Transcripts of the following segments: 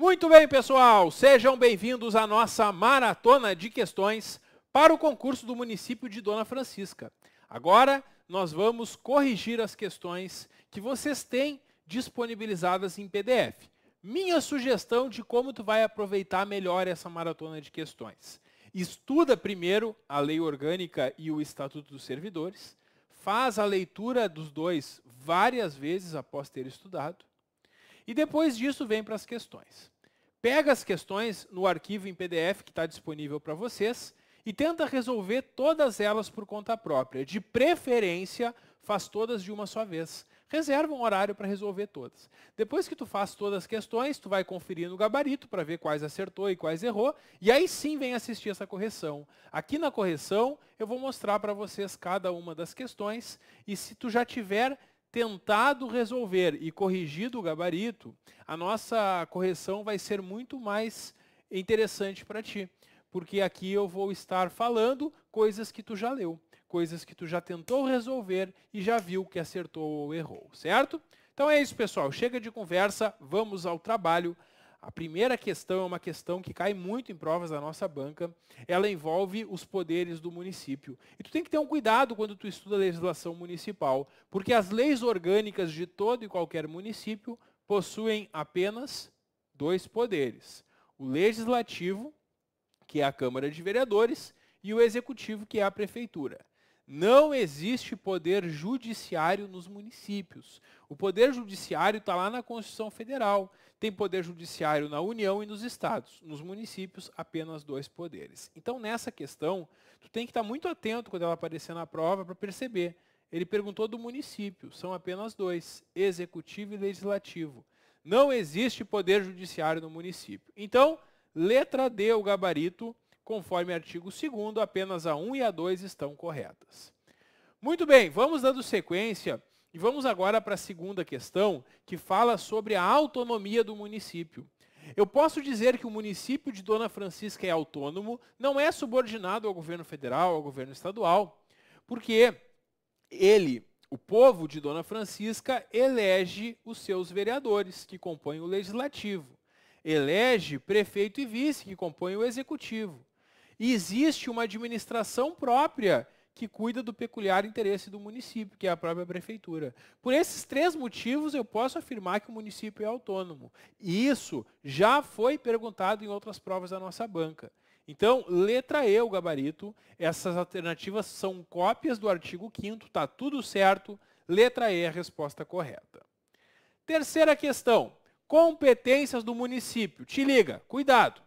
Muito bem, pessoal, sejam bem-vindos à nossa maratona de questões para o concurso do município de Dona Francisca. Agora, nós vamos corrigir as questões que vocês têm disponibilizadas em PDF. Minha sugestão de como tu vai aproveitar melhor essa maratona de questões. Estuda primeiro a Lei Orgânica e o Estatuto dos Servidores, faz a leitura dos dois várias vezes após ter estudado, e depois disso vem para as questões. Pega as questões no arquivo em PDF que está disponível para vocês e tenta resolver todas elas por conta própria. De preferência, faz todas de uma só vez. Reserva um horário para resolver todas. Depois que tu faz todas as questões, tu vai conferir no gabarito para ver quais acertou e quais errou, e aí sim vem assistir essa correção. Aqui na correção, eu vou mostrar para vocês cada uma das questões, e se tu já tiver tentado resolver e corrigido o gabarito, a nossa correção vai ser muito mais interessante para ti, porque aqui eu vou estar falando coisas que tu já leu, coisas que tu já tentou resolver e já viu que acertou ou errou, certo? Então é isso, pessoal. Chega de conversa, vamos ao trabalho. A primeira questão é uma questão que cai muito em provas da nossa banca. Ela envolve os poderes do município. E tu tem que ter um cuidado quando tu estuda a legislação municipal, porque as leis orgânicas de todo e qualquer município possuem apenas dois poderes: o legislativo, que é a Câmara de Vereadores, e o executivo, que é a prefeitura. Não existe poder judiciário nos municípios. O poder judiciário está lá na Constituição Federal. Tem poder judiciário na União e nos estados. Nos municípios, apenas dois poderes. Então, nessa questão, tu tem que estar muito atento quando ela aparecer na prova para perceber. Ele perguntou do município, são apenas dois, executivo e legislativo. Não existe poder judiciário no município. Então, letra D, o gabarito, conforme artigo 2º, apenas a 1 e a 2 estão corretas. Muito bem, vamos dando sequência e vamos agora para a segunda questão, que fala sobre a autonomia do município. Eu posso dizer que o município de Dona Francisca é autônomo, não é subordinado ao governo federal, ao governo estadual, porque ele, o povo de Dona Francisca, elege os seus vereadores, que compõem o legislativo. Elege prefeito e vice, que compõem o executivo. E existe uma administração própria que cuida do peculiar interesse do município, que é a própria prefeitura. Por esses três motivos, eu posso afirmar que o município é autônomo. E isso já foi perguntado em outras provas da nossa banca. Então, letra E, o gabarito, essas alternativas são cópias do artigo 5º, está tudo certo. Letra E, a resposta correta. Terceira questão, competências do município. Te liga, cuidado.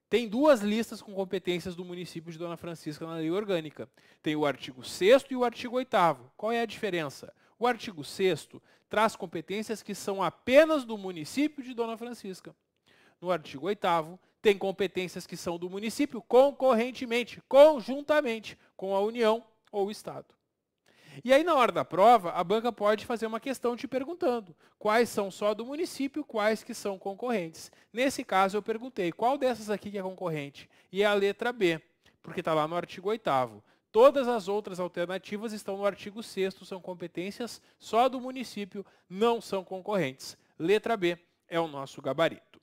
Tem duas listas com competências do município de Dona Francisca na lei orgânica. Tem o artigo 6º e o artigo 8º. Qual é a diferença? O artigo 6º traz competências que são apenas do município de Dona Francisca. No artigo 8º, tem competências que são do município concorrentemente, conjuntamente com a União ou o Estado. E aí, na hora da prova, a banca pode fazer uma questão te perguntando quais são só do município, quais que são concorrentes. Nesse caso, eu perguntei qual dessas aqui que é concorrente? E é a letra B, porque está lá no artigo 8º. Todas as outras alternativas estão no artigo 6º, são competências só do município, não são concorrentes. Letra B é o nosso gabarito.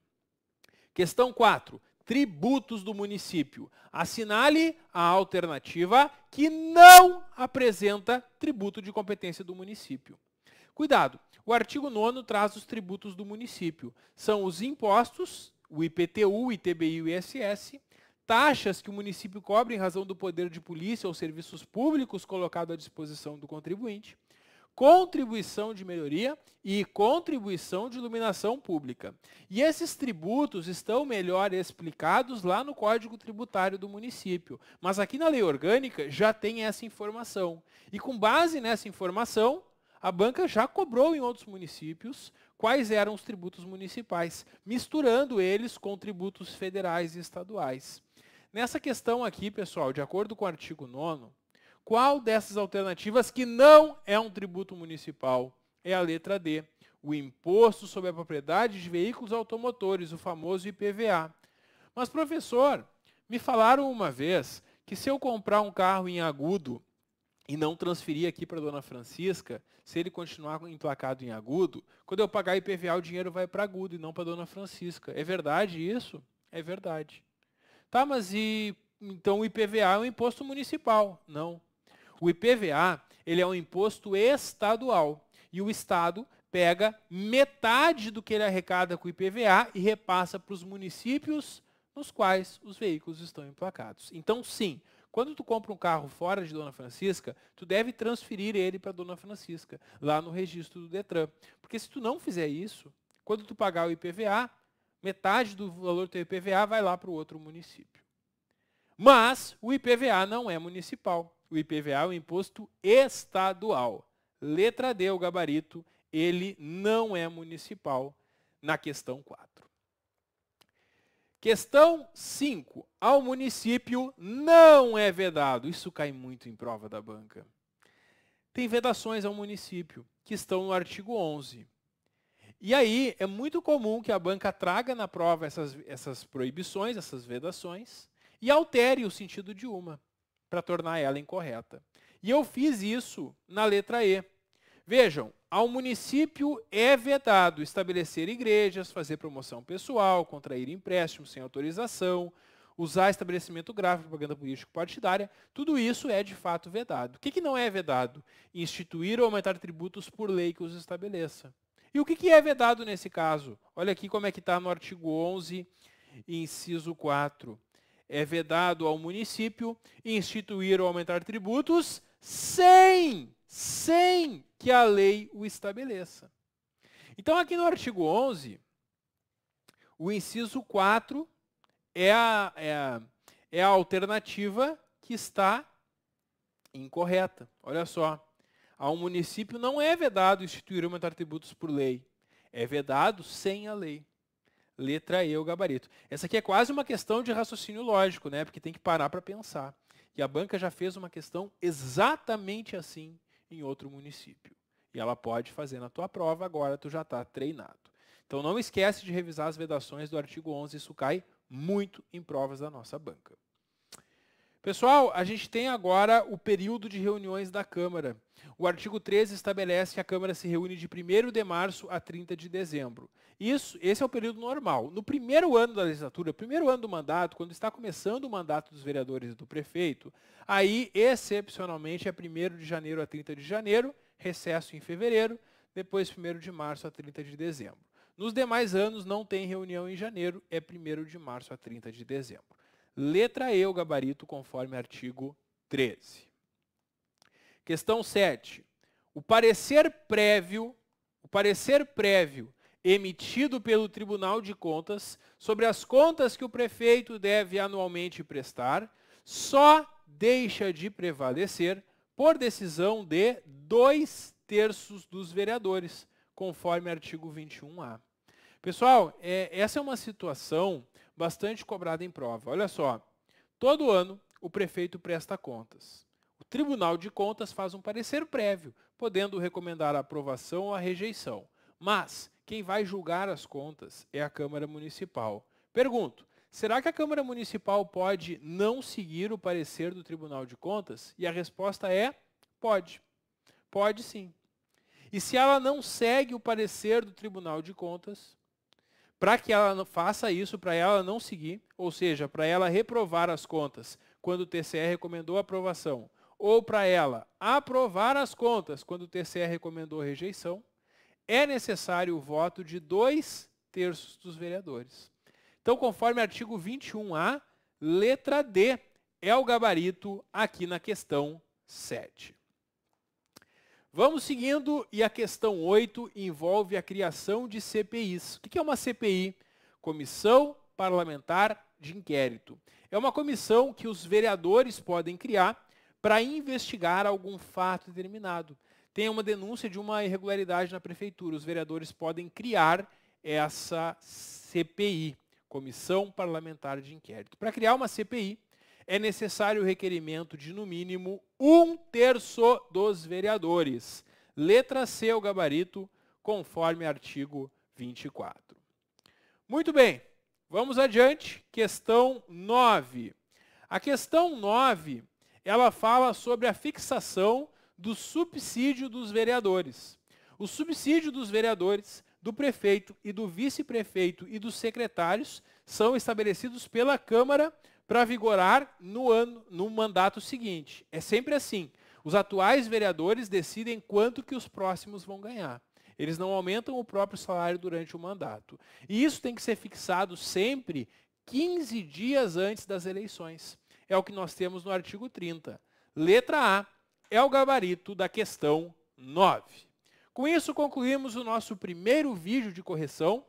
Questão 4. Tributos do município. Assinale a alternativa que não apresenta tributo de competência do município. Cuidado, o artigo 9º traz os tributos do município. São os impostos, o IPTU, o ITBI e o ISS, taxas que o município cobra em razão do poder de polícia ou serviços públicos colocado à disposição do contribuinte, contribuição de melhoria e contribuição de iluminação pública. E esses tributos estão melhor explicados lá no Código Tributário do município. Mas aqui na Lei Orgânica já tem essa informação. E com base nessa informação, a banca já cobrou em outros municípios quais eram os tributos municipais, misturando eles com tributos federais e estaduais. Nessa questão aqui, pessoal, de acordo com o artigo 9º, qual dessas alternativas que não é um tributo municipal? É a letra D, o Imposto sobre a Propriedade de Veículos Automotores, o famoso IPVA. Mas, professor, me falaram uma vez que se eu comprar um carro em Agudo e não transferir aqui para a dona Francisca, se ele continuar emplacado em agudo, quando eu pagar IPVA, o dinheiro vai para agudo e não para a dona Francisca. É verdade isso? É verdade. Tá, mas então o IPVA é um imposto municipal? Não. O IPVA, ele é um imposto estadual. E o Estado pega metade do que ele arrecada com o IPVA e repassa para os municípios nos quais os veículos estão emplacados. Então, sim, quando tu compra um carro fora de Dona Francisca, tu deve transferir ele para Dona Francisca, lá no registro do Detran. Porque se tu não fizer isso, quando tu pagar o IPVA, metade do valor do teu IPVA vai lá para o outro município. Mas o IPVA não é municipal. O IPVA é um imposto estadual. Letra D, o gabarito, ele não é municipal na questão 4. Questão 5. Ao município não é vedado. Isso cai muito em prova da banca. Tem vedações ao município, que estão no artigo 11. E aí é muito comum que a banca traga na prova essas proibições, essas vedações, e altere o sentido de uma, para tornar ela incorreta. E eu fiz isso na letra E. Vejam, ao município é vedado estabelecer igrejas, fazer promoção pessoal, contrair empréstimos sem autorização, usar estabelecimento gráfico, propaganda político-partidária, tudo isso é de fato vedado. O que não é vedado? Instituir ou aumentar tributos por lei que os estabeleça. E o que é vedado nesse caso? Olha aqui como é que está no artigo 11, inciso 4. É vedado ao município instituir ou aumentar tributos sem que a lei o estabeleça. Então, aqui no artigo 11, o inciso 4 é a alternativa que está incorreta. Olha só. Ao município não é vedado instituir ou aumentar tributos por lei. É vedado sem a lei. Letra E, o gabarito. Essa aqui é quase uma questão de raciocínio lógico, né? Porque tem que parar para pensar. E a banca já fez uma questão exatamente assim em outro município. E ela pode fazer na tua prova, agora tu já está treinado. Então não esquece de revisar as vedações do artigo 11, isso cai muito em provas da nossa banca. Pessoal, a gente tem agora o período de reuniões da Câmara. O artigo 13 estabelece que a Câmara se reúne de 1º de março a 30 de dezembro. Esse é o período normal. No primeiro ano da legislatura, primeiro ano do mandato, quando está começando o mandato dos vereadores e do prefeito, aí, excepcionalmente, é 1º de janeiro a 30 de janeiro, recesso em fevereiro, depois 1º de março a 30 de dezembro. Nos demais anos, não tem reunião em janeiro, é 1º de março a 30 de dezembro. Letra E, o gabarito, conforme artigo 13. Questão 7. O parecer prévio emitido pelo Tribunal de Contas sobre as contas que o prefeito deve anualmente prestar só deixa de prevalecer por decisão de 2/3 dos vereadores, conforme artigo 21A. Pessoal, essa é uma situação bastante cobrada em prova. Olha só, todo ano o prefeito presta contas. O Tribunal de Contas faz um parecer prévio, podendo recomendar a aprovação ou a rejeição. Mas quem vai julgar as contas é a Câmara Municipal. Pergunto, será que a Câmara Municipal pode não seguir o parecer do Tribunal de Contas? E a resposta é: pode. Pode sim. E se ela não segue o parecer do Tribunal de Contas, para que ela faça isso, para ela não seguir, ou seja, para ela reprovar as contas quando o TCE recomendou a aprovação, ou para ela aprovar as contas quando o TCE recomendou a rejeição, é necessário o voto de 2/3 dos vereadores. Então, conforme artigo 21A, letra D é o gabarito aqui na questão 7. Vamos seguindo, e a questão 8 envolve a criação de CPIs. O que é uma CPI? Comissão Parlamentar de Inquérito. É uma comissão que os vereadores podem criar para investigar algum fato determinado. Tem uma denúncia de uma irregularidade na prefeitura. Os vereadores podem criar essa CPI, Comissão Parlamentar de Inquérito. Para criar uma CPI, é necessário o requerimento de, no mínimo, 1/3 dos vereadores. Letra C, o gabarito, conforme artigo 24. Muito bem, vamos adiante. Questão 9. A questão 9, ela fala sobre a fixação do subsídio dos vereadores. O subsídio dos vereadores, do prefeito e do vice-prefeito e dos secretários são estabelecidos pela Câmara para vigorar no mandato seguinte. É sempre assim. Os atuais vereadores decidem quanto que os próximos vão ganhar. Eles não aumentam o próprio salário durante o mandato. E isso tem que ser fixado sempre 15 dias antes das eleições. É o que nós temos no artigo 30. Letra A é o gabarito da questão 9. Com isso, concluímos o nosso primeiro vídeo de correção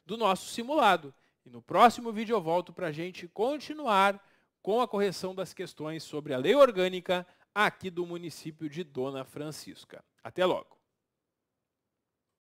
do nosso simulado. E no próximo vídeo eu volto para a gente continuar com a correção das questões sobre a lei orgânica aqui do município de Dona Francisca. Até logo!